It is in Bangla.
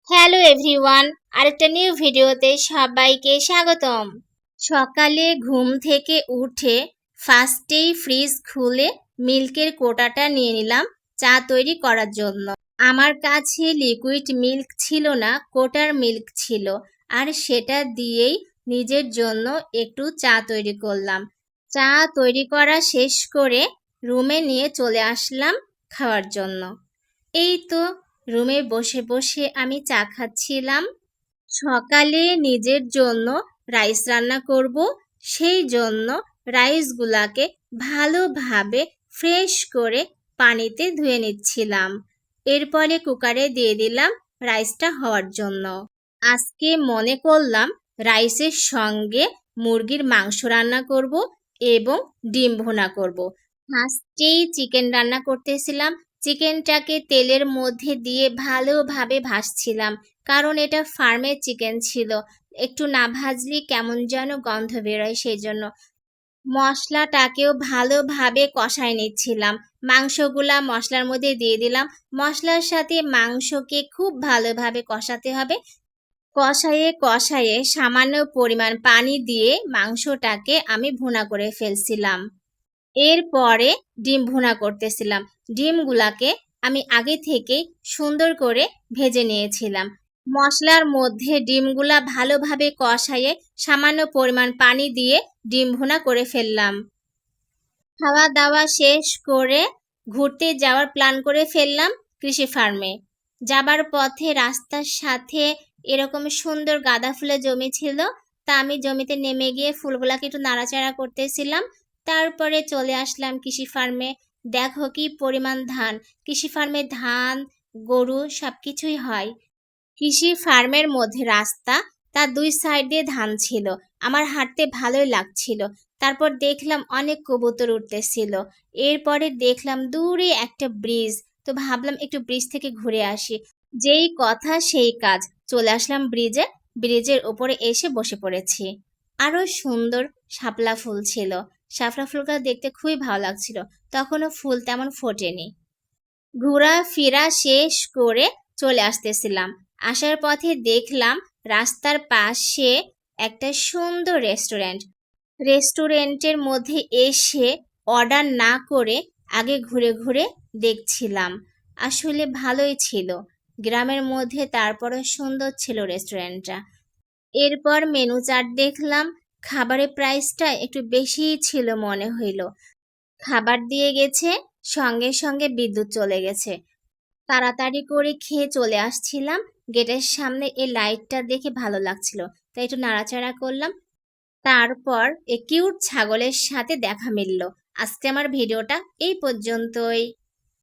হ্যালো এভরিওয়ান, আরেকটা নিউ ভিডিওতে সবাইকে স্বাগতম। সকালে ঘুম থেকে উঠে ফার্স্টেই ফ্রিজ খুলে মিল্কের কোটাটা নিয়ে নিলাম চা তৈরি করার জন্য। আমার কাছে লিকুইড মিল্ক ছিল না, কোটার মিল্ক ছিল, আর সেটা দিয়েই নিজের জন্য একটু চা তৈরি করলাম। চা তৈরি করা শেষ করে রুমে নিয়ে চলে আসলাম খাওয়ার জন্য। এই তো রুমে বসে বসে আমি চা খাচ্ছিলাম। সকালে নিজের জন্য রাইস রান্না করব, সেই জন্য রাইসগুলাকে ভালোভাবে ফ্রেশ করে পানিতে ধুয়ে নিচ্ছিলাম। এরপরে কুকারে দিয়ে দিলাম রাইসটা হওয়ার জন্য। আজকে মনে করলাম রাইসের সঙ্গে মুরগির মাংস রান্না করব এবং ডিম ভুনা করব। ফার্স্টেই চিকেন রান্না করতেছিলাম। চিকেনটাকে তেলের মধ্যে দিয়ে ভালোভাবে ভাজছিলাম, কারণ এটা ফার্মের চিকেন ছিল, একটু না ভাজলে কেমন যেন গন্ধ বেরোয়, সেই জন্য মশলাটাকেও ভালোভাবে কষায় নিচ্ছিলাম। মাংসগুলা মশলার মধ্যে দিয়ে দিলাম। মশলার সাথে মাংসকে খুব ভালোভাবে কষাতে হবে। কষায়ে কষায়ে সামান্য পরিমাণ পানি দিয়ে মাংসটাকে আমি ভুনা করে ফেলছিলাম। এরপরে ডিম ভুনা করতেছিলাম। ডিমগুলাকে আমি আগে থেকে সুন্দর করে ভেজে নিয়েছিলাম। মশলার মধ্যে ডিমগুলা ভালোভাবে কষায়ে সামান্য পরিমাণ পানি দিয়ে ডিম ভুনা করে ফেললাম। খাওয়া দাওয়া শেষ করে ঘুরতে যাওয়ার প্ল্যান করে ফেললাম কৃষি ফার্মে। যাবার পথে রাস্তার সাথে এরকম সুন্দর গাঁদা ফুলের জমি ছিল, তা আমি জমিতে নেমে গিয়ে ফুলগুলাকে একটু নাড়াচাড়া করতেছিলাম। তারপরে চলে আসলাম কৃষি ফার্মে। দেখো কি পরিমাণ ধান! কৃষি ফার্মে ধান, গরু সবকিছুই হয়। কৃষি ফার্মের মধ্যে রাস্তা, তার দুই সাইড দিয়ে ধান ছিল। আমার হাঁটতে ভালোই লাগছিল। তারপর দেখলাম অনেক কবুতর উঠতেছিল। এরপরে দেখলাম দূরে একটা ব্রিজ, তো ভাবলাম একটু ব্রিজ থেকে ঘুরে আসি। যেই কথা সেই কাজ, চলে আসলাম ব্রিজে। ব্রিজের উপরে এসে বসে পড়েছি। আরো সুন্দর শাপলা ফুল ছিল। শাপলা ফুলটা দেখতে খুবই ভালো লাগছিল। তখনও ফুল তেমন ফোটেনি। ঘোরাফেরা শেষ করে চলে আসতেছিলাম। আসার পথে দেখলাম রাস্তার পাশে একটা সুন্দর রেস্টুরেন্ট। রেস্টুরেন্টের মধ্যে এসে অর্ডার না করে আগে ঘুরে ঘুরে দেখছিলাম। আসলে ভালোই ছিল গ্রামের মধ্যে, তারপরে সুন্দর ছিল রেস্টুরেন্টটা। এরপর মেনু চার্ট দেখলাম। খাবারের প্রাইসটা একটু বেশিই ছিল মনে হইল। খাবার দিয়ে গেছে, সঙ্গে সঙ্গে বিদ্যুৎ চলে গেছে। তাড়াতাড়ি করে খেয়ে চলে আসছিলাম। গেটের সামনে এই লাইটটা দেখে ভালো লাগছিল, তাই একটু নাড়াচাড়া করলাম। তারপর এই কিউট ছাগলের সাথে দেখা মিলল। আজকে আমার ভিডিওটা এই পর্যন্তই।